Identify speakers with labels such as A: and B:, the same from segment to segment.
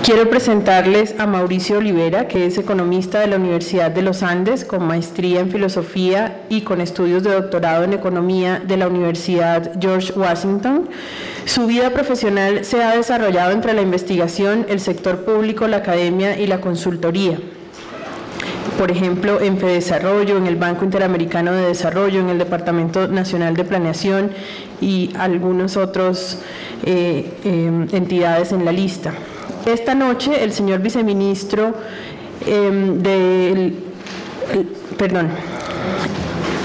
A: Quiero presentarles a Mauricio Olivera, que es economista de la Universidad de los Andes, con maestría en filosofía y con estudios de doctorado en economía de la Universidad George Washington. Su vida profesional se ha desarrollado entre la investigación, el sector público, la academia y la consultoría. Por ejemplo, en FEDesarrollo, en el Banco Interamericano de Desarrollo, en el Departamento Nacional de Planeación y algunos otros entidades en la lista. Esta noche, el señor viceministro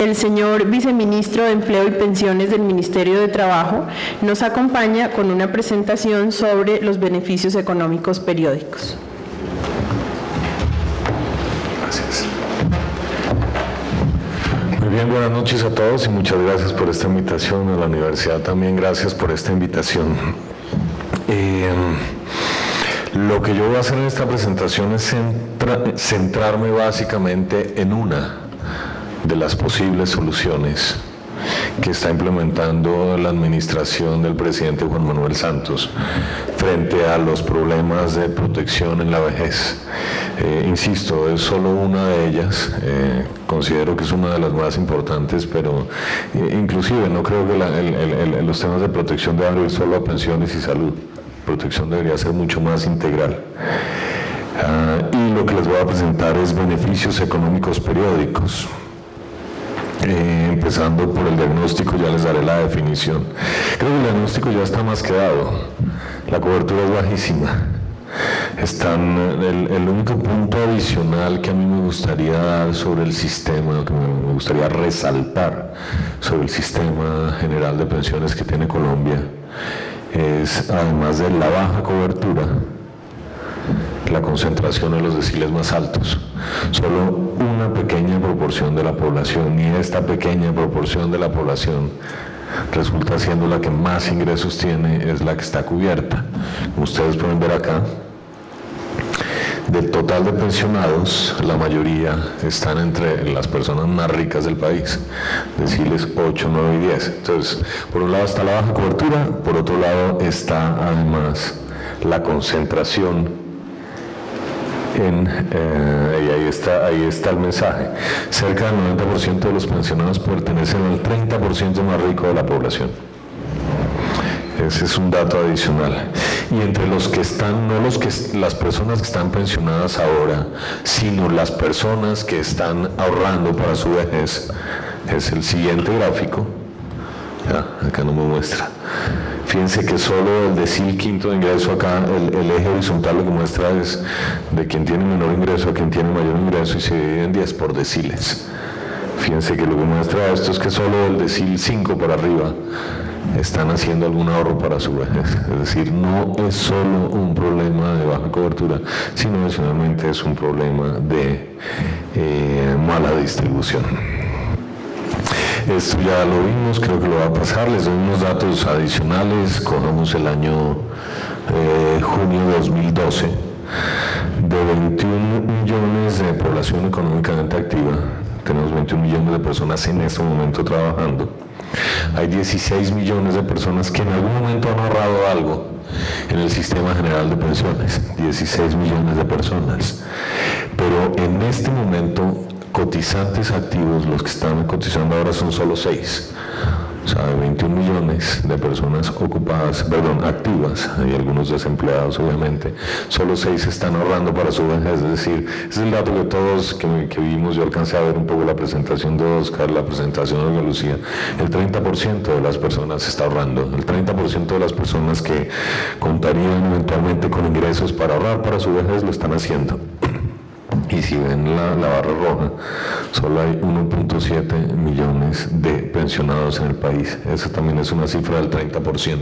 A: el señor viceministro de Empleo y Pensiones del Ministerio de Trabajo nos acompaña con una presentación sobre los beneficios económicos periódicos.
B: Gracias. Muy bien, buenas noches a todos y muchas gracias por esta invitación. A la universidad también gracias por esta invitación. Lo que yo voy a hacer en esta presentación es centrarme básicamente en una de las posibles soluciones que está implementando la administración del presidente Juan Manuel Santos frente a los problemas de protección en la vejez. Insisto, es solo una de ellas, considero que es una de las más importantes, pero inclusive no creo que los temas de protección deban ir solo a pensiones y salud. Protección debería ser mucho más integral. Y lo que les voy a presentar es beneficios económicos periódicos. Empezando por el diagnóstico, ya les daré la definición. Creo que el diagnóstico ya está más que dado. La cobertura es bajísima. El único punto adicional que a mí me gustaría dar sobre el sistema, que me gustaría resaltar sobre el sistema general de pensiones que tiene Colombia, es, además de la baja cobertura, la concentración en los deciles más altos. Solo una pequeña proporción de la población, y esta pequeña proporción de la población resulta siendo la que más ingresos tiene, es la que está cubierta. Como ustedes pueden ver acá, del total de pensionados, la mayoría están entre las personas más ricas del país, deciles 8, 9 y 10. Entonces, por un lado está la baja cobertura, por otro lado está además la concentración y ahí está el mensaje. Cerca del 90% de los pensionados pertenecen al 30% más rico de la población. Ese es un dato adicional. Y entre los que están, no las personas que están pensionadas ahora, sino las personas que están ahorrando para su vejez, es el siguiente gráfico. Ya, acá no me muestra. Fíjense que solo el decil quinto de ingreso acá, el eje horizontal lo que muestra es de quien tiene menor ingreso a quien tiene mayor ingreso, y se divide en 10 por deciles. Fíjense que lo que muestra esto es que solo del decil 5 para arriba están haciendo algún ahorro para su vejez. Es decir, no es solo un problema de baja cobertura, sino adicionalmente es un problema de mala distribución. Esto ya lo vimos, creo que lo va a pasar. Les doy unos datos adicionales. Cogemos el año junio de 2012. De 21 millones de población económicamente activa, tenemos 21 millones de personas en este momento trabajando. Hay 16 millones de personas que en algún momento han ahorrado algo en el sistema general de pensiones. 16 millones de personas. Pero en este momento, cotizantes activos, los que están cotizando ahora son solo 6. O sea, de 21 millones de personas activas, hay algunos desempleados obviamente, solo 6 están ahorrando para su vejez. Es decir, ese es el dato que todos que vimos. Yo alcancé a ver un poco la presentación de Oscar, la presentación de Olga Lucía. El 30% de las personas está ahorrando, el 30% de las personas que contarían eventualmente con ingresos para ahorrar para su vejez lo están haciendo. Y si ven la barra roja, solo hay 1.7 millones de pensionados en el país. Esa también es una cifra del 30%.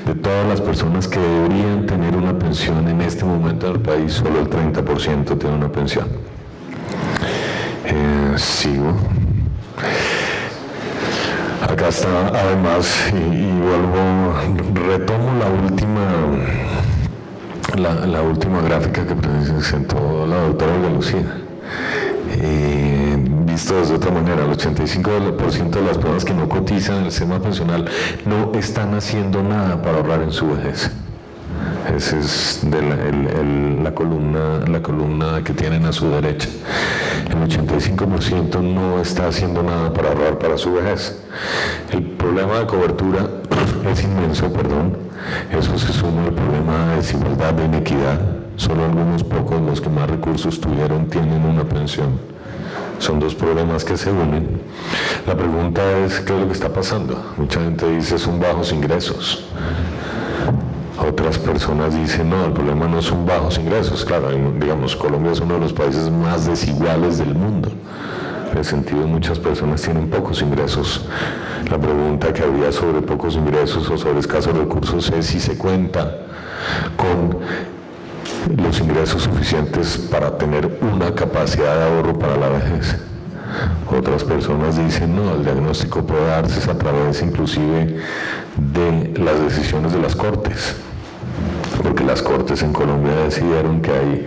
B: De todas las personas que deberían tener una pensión en este momento en el país, solo el 30% tiene una pensión. Sigo. Acá está, además, retomo la última gráfica que presentó la doctora Olga Lucía. Visto de otra manera, el 85% de las personas que no cotizan en el sistema pensional no están haciendo nada para ahorrar en su vejez. Esa es la columna que tienen a su derecha. El 85% no está haciendo nada para ahorrar para su vejez. El problema de cobertura es inmenso, Eso se suma al problema de desigualdad, de inequidad. Solo algunos pocos, los que más recursos tuvieron, tienen una pensión. Son dos problemas que se unen. La pregunta es, ¿qué es lo que está pasando? Mucha gente dice, son bajos ingresos. Otras personas dicen, no, el problema no son bajos ingresos. Claro, digamos, Colombia es uno de los países más desiguales del mundo. En el sentido, muchas personas tienen pocos ingresos. La pregunta que habría sobre pocos ingresos o sobre escasos recursos es si se cuenta con los ingresos suficientes para tener una capacidad de ahorro para la vejez. Otras personas dicen, no, el diagnóstico puede darse a través inclusive de las decisiones de las Cortes, porque las Cortes en Colombia decidieron que hay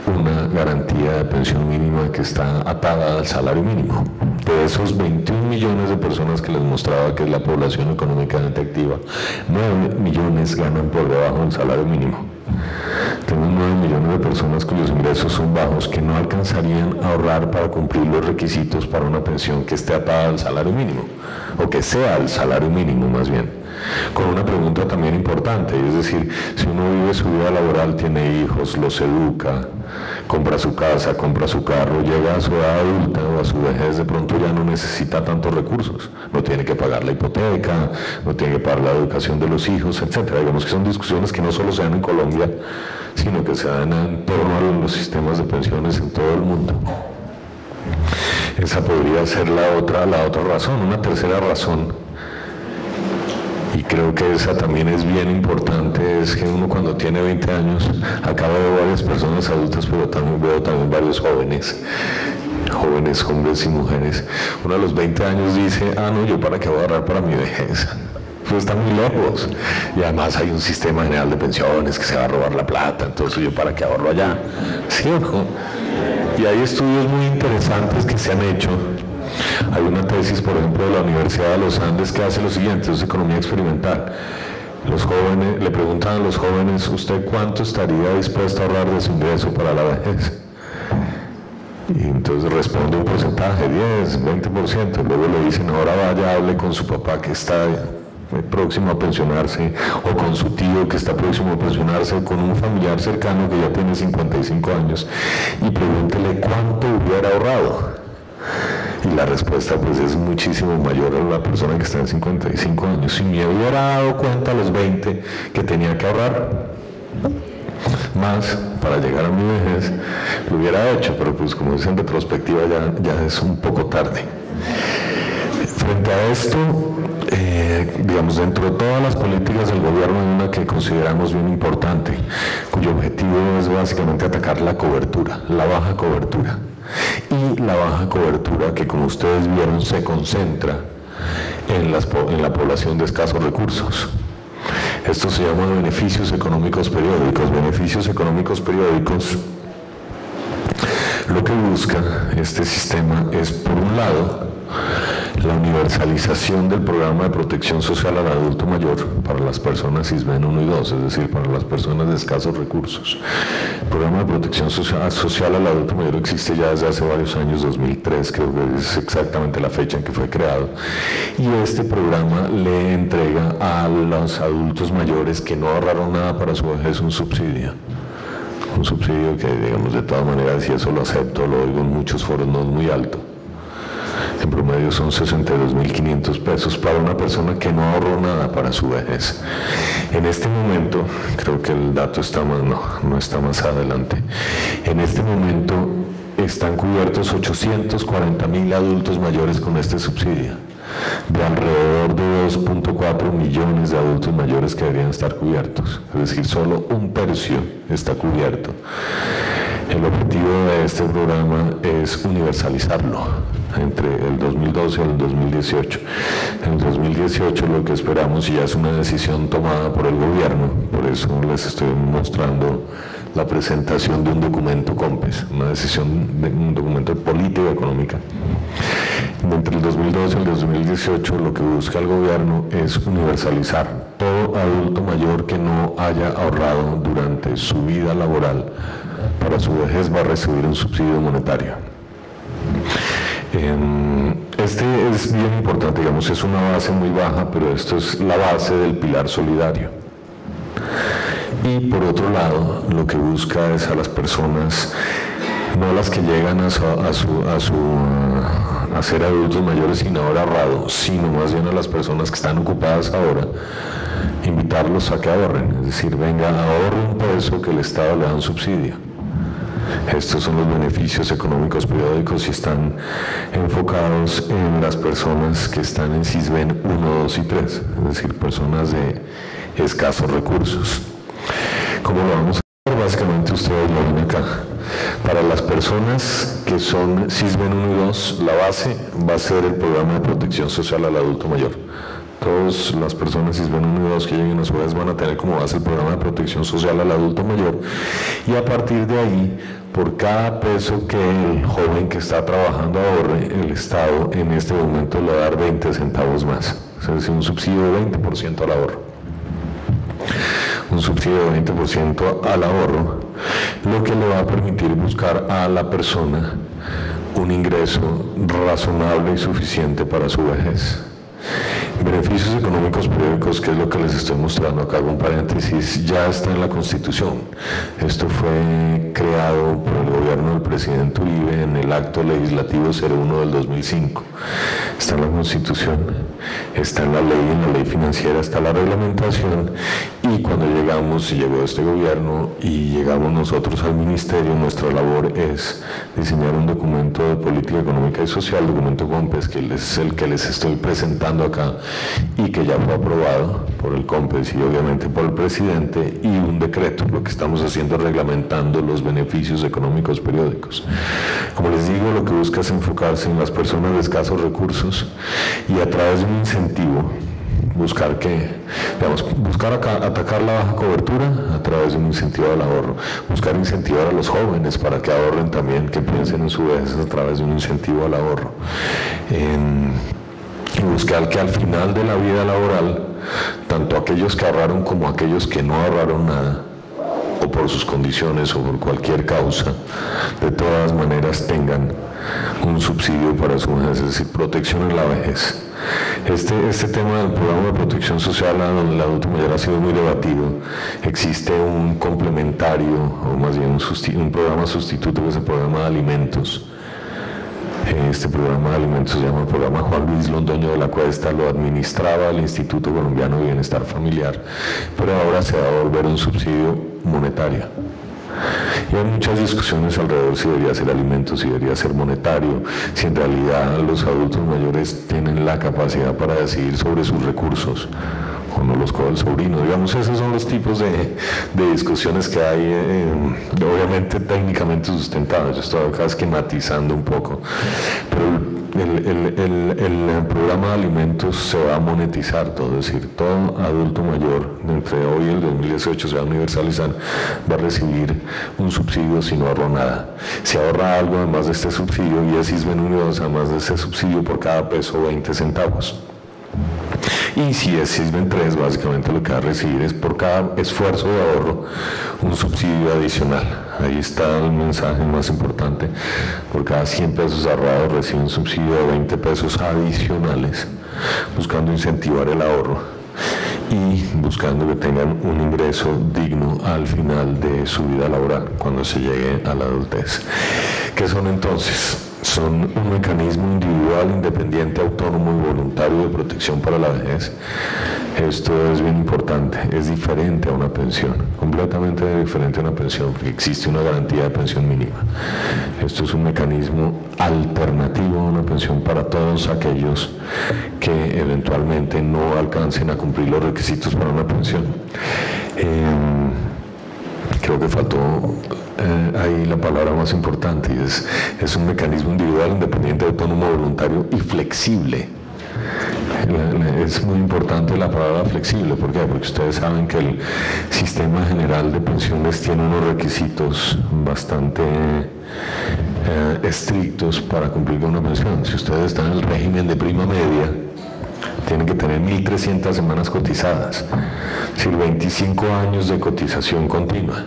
B: una garantía de pensión mínima que está atada al salario mínimo. De esos 21 millones de personas que les mostraba que es la población económicamente activa, 9 millones ganan por debajo del salario mínimo. Tenemos 9 millones de personas cuyos ingresos son bajos que no alcanzarían a ahorrar para cumplir los requisitos para una pensión que esté atada al salario mínimo, o que sea el salario mínimo más bien. Con una pregunta también importante, es decir, si uno vive su vida laboral, tiene hijos, los educa, compra su casa, compra su carro, llega a su edad adulta o a su vejez, de pronto ya no necesita tantos recursos, no tiene que pagar la hipoteca, no tiene que pagar la educación de los hijos, etcétera. Digamos que son discusiones que no solo se dan en Colombia, sino que se dan en torno a los sistemas de pensiones en todo el mundo. Esa podría ser la otra razón. Una tercera razón, y creo que esa también es bien importante, es que uno cuando tiene 20 años, acá veo varias personas adultas, pero también veo varios jóvenes, hombres y mujeres. Uno a los 20 años dice, no, yo para qué voy a ahorrar para mi vejez. Pues está muy lejos. Y además hay un sistema general de pensiones que se va a robar la plata, entonces yo para qué ahorro allá. ¿Sí o no? Y hay estudios muy interesantes que se han hecho. Hay una tesis, por ejemplo, de la Universidad de los Andes que hace lo siguiente, es economía experimental. Los jóvenes, le preguntan a los jóvenes, ¿usted cuánto estaría dispuesto a ahorrar de su ingreso para la vejez? Y entonces responde un porcentaje, 10, 20%. Luego le dicen, ahora vaya, hable con su papá que está próximo a pensionarse, o con su tío que está próximo a pensionarse, con un familiar cercano que ya tiene 55 años, y pregúntele cuánto hubiera ahorrado. Y la respuesta pues es muchísimo mayor a la persona que está en 55 años. Si me hubiera dado cuenta a los 20 que tenía que ahorrar más para llegar a mi vejez, lo hubiera hecho, pero pues como es en retrospectiva ya es un poco tarde. Frente a esto, digamos, dentro de todas las políticas del gobierno hay una que consideramos bien importante, cuyo objetivo es básicamente atacar la cobertura, la baja cobertura. Y la baja cobertura que, como ustedes vieron, se concentra en la población de escasos recursos. Esto se llama beneficios económicos periódicos. Beneficios económicos periódicos, lo que busca este sistema es, por un lado, la universalización del programa de protección social al adulto mayor para las personas SISBEN 1 y 2, es decir, para las personas de escasos recursos. El programa de protección social al adulto mayor existe ya desde hace varios años, 2003 creo que es exactamente la fecha en que fue creado, y este programa le entrega a los adultos mayores que no ahorraron nada para su vejez un subsidio que, digamos, de todas maneras, si eso lo acepto, lo oigo en muchos foros, no es muy alto. En promedio son 62.500 pesos para una persona que no ahorró nada para su vejez. En este momento, creo que el dato está más, no está más adelante. En este momento están cubiertos 840.000 adultos mayores con este subsidio, de alrededor de 2.4 millones de adultos mayores que deberían estar cubiertos. Es decir, solo un tercio está cubierto. El objetivo de este programa es universalizarlo entre el 2012 y el 2018. En el 2018 lo que esperamos, y ya es una decisión tomada por el gobierno, por eso les estoy mostrando la presentación de un documento COMPES, un documento de política económica. Entre el 2012 y el 2018 lo que busca el gobierno es universalizar. Todo adulto mayor que no no haya ahorrado durante su vida laboral para su vejez va a recibir un subsidio monetario. Este es bien importante, digamos, es una base muy baja, pero esto es la base del pilar solidario. Y por otro lado, lo que busca es a las personas, no a las que llegan a ser adultos mayores sin haber ahorrado, sino más bien a las personas que están ocupadas ahora, invitarlos a que ahorren, es decir, venga, ahorre un peso que el Estado le da un subsidio. Estos son los beneficios económicos periódicos y están enfocados en las personas que están en SISBEN 1, 2 y 3, es decir, personas de escasos recursos. ¿Cómo lo vamos a hacer? Básicamente ustedes lo ven acá. Para las personas que son SISBEN 1 y 2, la base va a ser el programa de protección social al adulto mayor. Todas las personas SISBEN 1 y 2 que lleguen a su vez van a tener como base el programa de protección social al adulto mayor, y a partir de ahí, por cada peso que el joven que está trabajando ahorre, el Estado en este momento le va a dar 20 centavos más, es decir, un subsidio de 20% al ahorro. Un subsidio de 20% al ahorro, lo que le va a permitir buscar a la persona un ingreso razonable y suficiente para su vejez. Beneficios económicos periódicos, que es lo que les estoy mostrando acá con paréntesis, ya está en la Constitución. Esto fue creado por el gobierno del presidente Uribe en el acto legislativo 01 del 2005. Está en la Constitución, está en la ley financiera, está la reglamentación, y cuando llegó este gobierno y llegamos nosotros al ministerio, nuestra labor es diseñar un documento de política económica y social, documento COMPES, que es el que les estoy presentando acá y que ya fue aprobado por el COMPES y obviamente por el presidente, y un decreto. Lo que estamos haciendo es reglamentando los beneficios económicos periódicos. Como les digo, lo que busca es enfocarse en las personas de escasos recursos y a través de un incentivo buscar atacar la baja cobertura a través de un incentivo al ahorro, buscar incentivar a los jóvenes para que ahorren también, que piensen en su vejez a través de un incentivo al ahorro, y buscar que al final de la vida laboral, tanto aquellos que ahorraron como aquellos que no ahorraron nada, o por sus condiciones o por cualquier causa, de todas maneras tengan un subsidio para su vejez, es decir, protección en la vejez. Este tema del programa de protección social donde el adulto mayor ha sido muy debatido. Existe un complementario, o más bien un programa sustituto, que es el programa de alimentos. Este programa de alimentos se llama el programa Juan Luis Londoño de la Cuesta, lo administraba el Instituto Colombiano de Bienestar Familiar, pero ahora se va a volver un subsidio monetario. Y hay muchas discusiones alrededor si debería ser alimentos, si debería ser monetario, si en realidad los adultos mayores tienen la capacidad para decidir sobre sus recursos, o no los coge el sobrino. Digamos, esos son los tipos de discusiones que hay, obviamente técnicamente sustentadas. Yo estoy acá esquematizando un poco, pero el programa de alimentos se va a monetizar todo, es decir, todo adulto mayor entre hoy y el 2018 se va a universalizar, va a recibir un subsidio si no ahorró nada. Si ahorra algo además de este subsidio, y es SISBEN 1 y 2, además de este subsidio, por cada peso 20 centavos. Y si es SISBEN 3, básicamente lo que va a recibir es por cada esfuerzo de ahorro un subsidio adicional. Ahí está el mensaje más importante: por cada 100 pesos ahorrados recibe un subsidio de 20 pesos adicionales, buscando incentivar el ahorro y buscando que tengan un ingreso digno al final de su vida laboral, cuando se llegue a la adultez. ¿Qué son entonces? Son un mecanismo individual, independiente, autónomo y voluntario de protección para la vejez. Esto es bien importante, es diferente a una pensión, completamente diferente a una pensión, porque existe una garantía de pensión mínima. Esto es un mecanismo alternativo a una pensión para todos aquellos que eventualmente no alcancen a cumplir los requisitos para una pensión. Creo que faltó ahí la palabra más importante, y es un mecanismo individual, independiente, autónomo, voluntario y flexible. Es muy importante la palabra flexible. ¿Por qué? Porque ustedes saben que el sistema general de pensiones tiene unos requisitos bastante estrictos para cumplir con una pensión. Si ustedes están en el régimen de prima media, tienen que tener 1.300 semanas cotizadas, es decir, 25 años de cotización continua.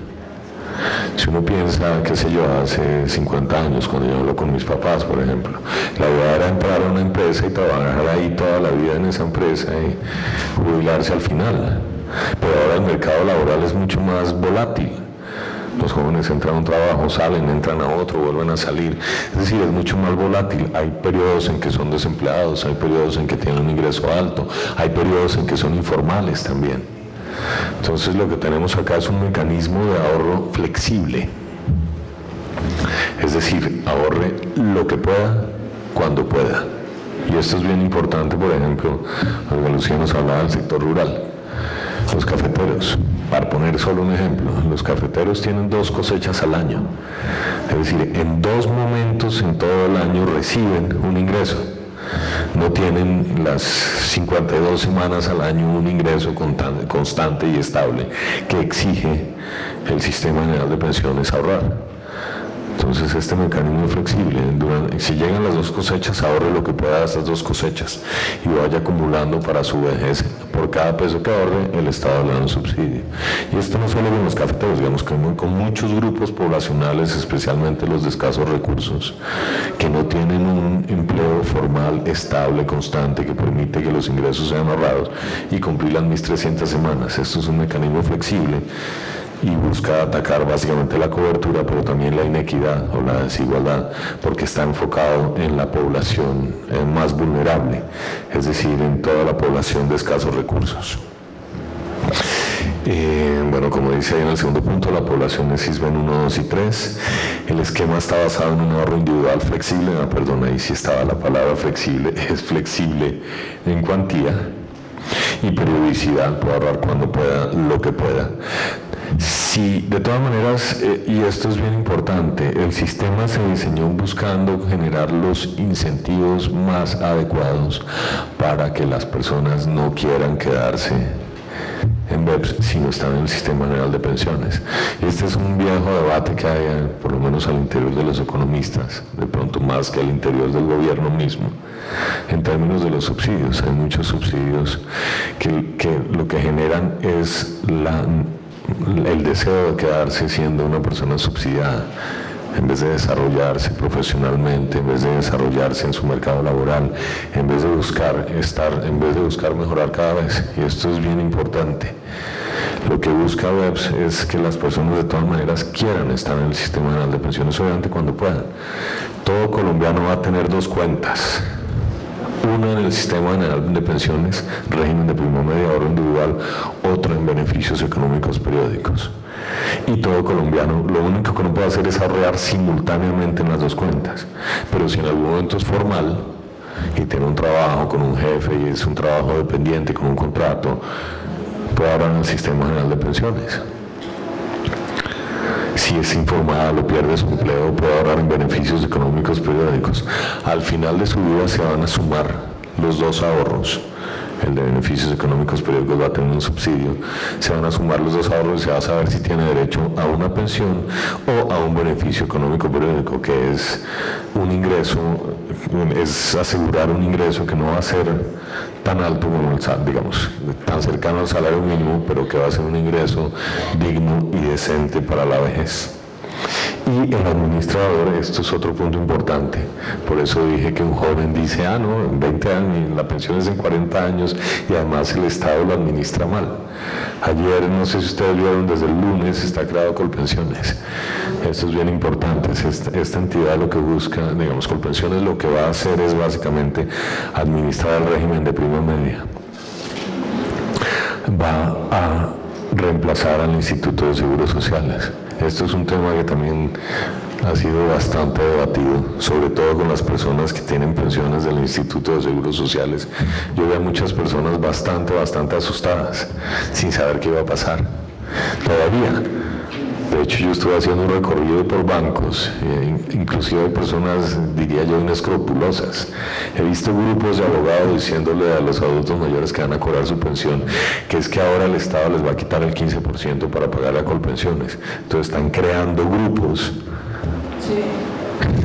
B: Si uno piensa, qué sé yo, hace 50 años, cuando yo hablo con mis papás, por ejemplo, la idea era entrar a una empresa y trabajar ahí toda la vida en esa empresa y jubilarse al final. Pero ahora el mercado laboral es mucho más volátil. Los jóvenes entran a un trabajo, salen, entran a otro, vuelven a salir. Es decir, es mucho más volátil. Hay periodos en que son desempleados, hay periodos en que tienen un ingreso alto, hay periodos en que son informales también. Entonces lo que tenemos acá es un mecanismo de ahorro flexible. Es decir, ahorre lo que pueda, cuando pueda. Y esto es bien importante, por ejemplo, Olga Lucía nos hablaba del sector rural. Los cafeteros, para poner solo un ejemplo, los cafeteros tienen 2 cosechas al año. Es decir, en 2 momentos en todo el año reciben un ingreso. No tienen las 52 semanas al año un ingreso constante y estable que exige el Sistema General de Pensiones ahorrar. Entonces este mecanismo es flexible. Si llegan las 2 cosechas, ahorre lo que pueda de estas 2 cosechas y vaya acumulando para su vejez. Por cada peso que ahorre, el Estado le da un subsidio. Y esto no solo con los cafeteros, digamos que con muchos grupos poblacionales, especialmente los de escasos recursos, que no tienen un empleo formal, estable, constante, que permite que los ingresos sean ahorrados y cumplir las 1.300 semanas. Esto es un mecanismo flexible y busca atacar básicamente la cobertura, pero también la inequidad o la desigualdad, porque está enfocado en la población más vulnerable, es decir, en toda la población de escasos recursos. Bueno, como dice ahí en el segundo punto, la población es SISBEN 1, 2 y 3. El esquema está basado en un ahorro individual flexible, perdón, ahí sí estaba la palabra flexible, es flexible en cuantía y periodicidad, puede ahorrar cuando pueda, lo que pueda. Sí, de todas maneras, y esto es bien importante, el sistema se diseñó buscando generar los incentivos más adecuados para que las personas no quieran quedarse en BEPS si no están en el Sistema General de Pensiones. Este es un viejo debate que hay, por lo menos al interior de los economistas, de pronto más que al interior del gobierno mismo, en términos de los subsidios. Hay muchos subsidios que lo que generan es el deseo de quedarse siendo una persona subsidiada, en vez de desarrollarse profesionalmente, en vez de desarrollarse en su mercado laboral, en vez de buscar mejorar cada vez. Y esto es bien importante. Lo que busca BEPS es que las personas de todas maneras quieran estar en el Sistema General de Pensiones, obviamente cuando puedan. Todo colombiano va a tener 2 cuentas. Una en el Sistema General de Pensiones, régimen de prima media, ahorro individual, otra en beneficios económicos periódicos. Y todo colombiano, lo único que no puede hacer es ahorrar simultáneamente en las 2 cuentas. Pero si en algún momento es formal y tiene un trabajo con un jefe y es un trabajo dependiente con un contrato, puede ahorrar en el Sistema General de Pensiones. Si es informal o pierde su empleo, puede ahorrar en beneficios económicos periódicos. Al final de su vida se van a sumar los 2 ahorros. El de beneficios económicos periódicos va a tener un subsidio. Se van a sumar los 2 ahorros y se va a saber si tiene derecho a una pensión o a un beneficio económico periódico, que es un ingreso, es asegurar un ingreso que no va a ser tan alto como el, digamos, tan cercano al salario mínimo, pero que va a ser un ingreso digno y decente para la vejez. Y el administrador, esto es otro punto importante, por eso dije que un joven dice, no, en 20 años, la pensión es en 40 años y además el Estado lo administra mal. Ayer, no sé si ustedes vieron, desde el lunes está creado Colpensiones. Esto es bien importante, esta entidad lo que busca, digamos, Colpensiones lo que va a hacer es básicamente administrar el régimen de prima media. Va a reemplazar al Instituto de Seguros Sociales. Esto es un tema que también ha sido bastante debatido, sobre todo con las personas que tienen pensiones del Instituto de Seguros Sociales. Yo veo a muchas personas bastante asustadas, sin saber qué iba a pasar. Todavía. De hecho, yo estuve haciendo un recorrido por bancos, inclusive hay personas, diría yo, inescrupulosas. He visto grupos de abogados diciéndole a los adultos mayores que van a cobrar su pensión, que es que ahora el Estado les va a quitar el 15% para pagar a Colpensiones. Entonces están creando grupos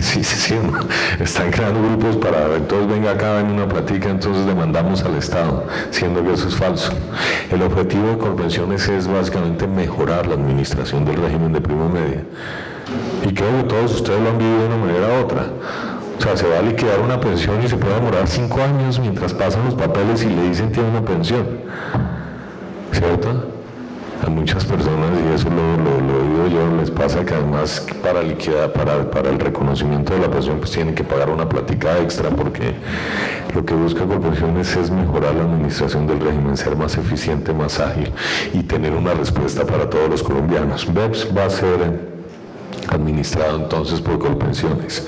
B: Sí, no. Están creando grupos para, entonces venga acá en una platica, entonces demandamos al Estado, siendo que eso es falso. El objetivo de Colpensiones es básicamente mejorar la administración del régimen de prima media. Y creo que todos ustedes lo han vivido de una manera u otra. O sea, se va a liquidar una pensión y se puede demorar 5 años mientras pasan los papeles y le dicen tiene una pensión. ¿Cierto? A muchas personas, y eso lo he oído yo, les pasa que además para liquidar, para el reconocimiento de la pensión, pues tienen que pagar una plática extra, porque lo que busca Colpensiones es mejorar la administración del régimen, ser más eficiente, más ágil y tener una respuesta para todos los colombianos. BEPS va a ser administrado entonces por Colpensiones.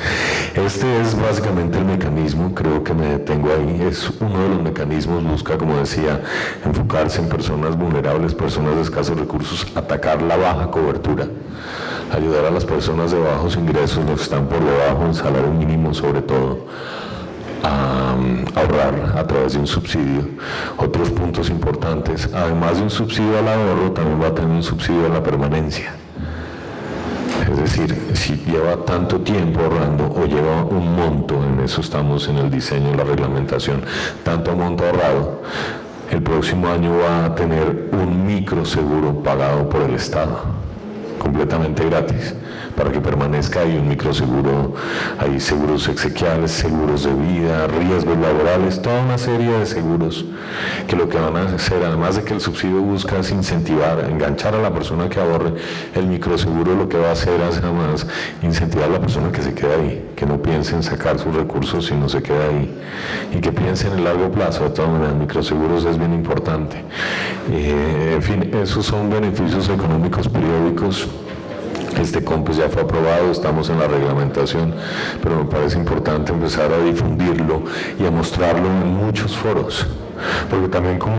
B: Este es básicamente el mecanismo, creo que me detengo ahí, es uno de los mecanismos, busca, como decía, enfocarse en personas vulnerables, personas de escasos recursos, atacar la baja cobertura, ayudar a las personas de bajos ingresos, los que están por debajo del salario mínimo sobre todo, a ahorrar a través de un subsidio. Otros puntos importantes, además de un subsidio al ahorro, también va a tener un subsidio a la permanencia. Es decir, si lleva tanto tiempo ahorrando o lleva un monto, en eso estamos en el diseño, la reglamentación, tanto monto ahorrado, el próximo año va a tener un microseguro pagado por el Estado, completamente gratis, para que permanezca ahí un microseguro, hay seguros exequiales, seguros de vida, riesgos laborales, toda una serie de seguros que lo que van a hacer, además de que el subsidio busca es incentivar, enganchar a la persona que ahorre, el microseguro lo que va a hacer es además incentivar a la persona que se quede ahí, que no piense en sacar sus recursos si no se queda ahí, y que piense en el largo plazo. De todas maneras, microseguros es bien importante. En fin, esos son beneficios económicos periódicos. Este COMPES ya fue aprobado, estamos en la reglamentación, pero me parece importante empezar a difundirlo y a mostrarlo en muchos foros, porque también como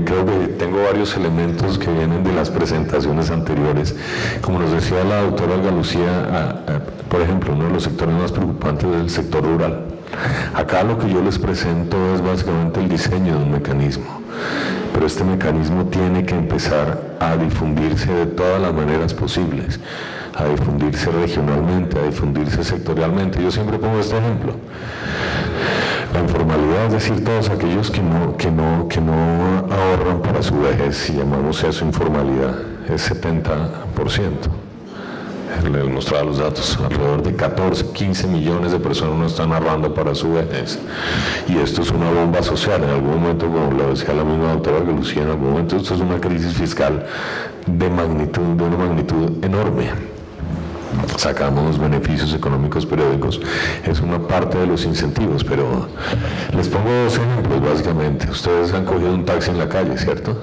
B: creo que tengo varios elementos que vienen de las presentaciones anteriores, como nos decía la doctora Olga Lucía, por ejemplo, uno de los sectores más preocupantes es el sector rural. Acá lo que yo les presento es básicamente el diseño de un mecanismo, pero este mecanismo tiene que empezar a difundirse de todas las maneras posibles, a difundirse regionalmente, a difundirse sectorialmente. Yo siempre pongo este ejemplo. La informalidad, es decir, todos aquellos que no ahorran para su vejez, si llamamos eso informalidad, es 70%. Les mostraba los datos, alrededor de 14, 15 millones de personas no están ahorrando para su vejez. Y esto es una bomba social. En algún momento, como lo decía la misma doctora Lucía, en algún momento esto es una crisis fiscal de una magnitud enorme. Sacamos beneficios económicos periódicos, es una parte de los incentivos, pero les pongo dos ejemplos básicamente. Ustedes han cogido un taxi en la calle, ¿cierto?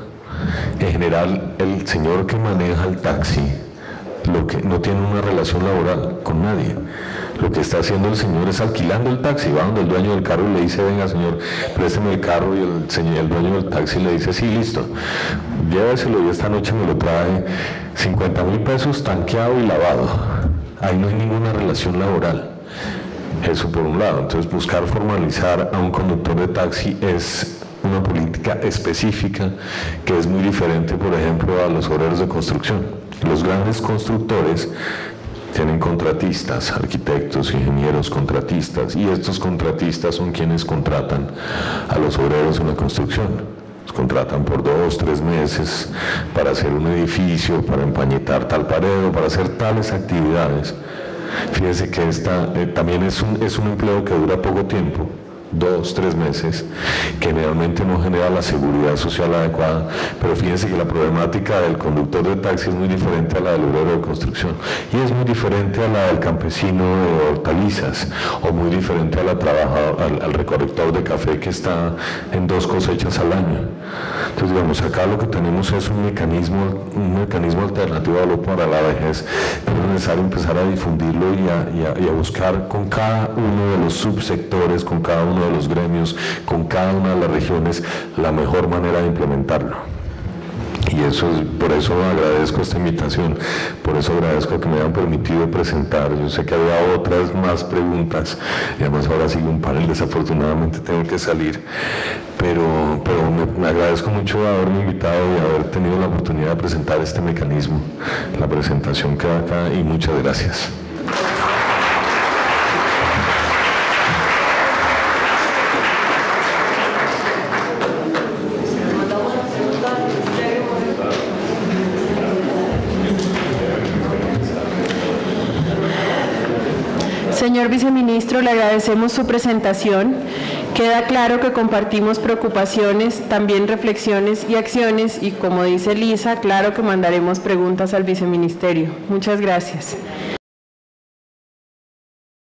B: En general, el señor que maneja el taxi no tiene una relación laboral con nadie. Lo que está haciendo el señor es alquilando el taxi, va donde el dueño del carro y le dice, venga señor, présteme el carro, y el dueño del taxi le dice, sí, listo, lléveselo y esta noche me lo trae, 50.000 pesos tanqueado y lavado. Ahí no hay ninguna relación laboral. Eso por un lado. Entonces buscar formalizar a un conductor de taxi es una política específica que es muy diferente, por ejemplo, a los obreros de construcción. Los grandes constructores tienen contratistas, arquitectos, ingenieros, contratistas, y estos contratistas son quienes contratan a los obreros en la construcción. Los contratan por 2, 3 meses para hacer un edificio, para empañetar tal pared o para hacer tales actividades. Fíjense que también es un empleo que dura poco tiempo, 2, 3 meses, que generalmente no genera la seguridad social adecuada, pero fíjense que la problemática del conductor de taxi es muy diferente a la del obrero de construcción, y es muy diferente a la del campesino de hortalizas, o muy diferente a al recolector de café que está en 2 cosechas al año. Entonces, digamos, acá lo que tenemos es un mecanismo alternativo para la vejez, pero es necesario empezar a difundirlo y a buscar con cada uno de los subsectores, con cada uno de los gremios, con cada una de las regiones, la mejor manera de implementarlo. Y por eso agradezco esta invitación, por eso agradezco que me hayan permitido presentar. Yo sé que había otras más preguntas, y además ahora sigue un panel, desafortunadamente tengo que salir, pero me agradezco mucho haberme invitado y haber tenido la oportunidad de presentar este mecanismo. La presentación queda acá y muchas gracias.
A: Señor viceministro, le agradecemos su presentación. Queda claro que compartimos preocupaciones, también reflexiones y acciones, y como dice Lisa, claro que mandaremos preguntas al viceministerio. Muchas gracias.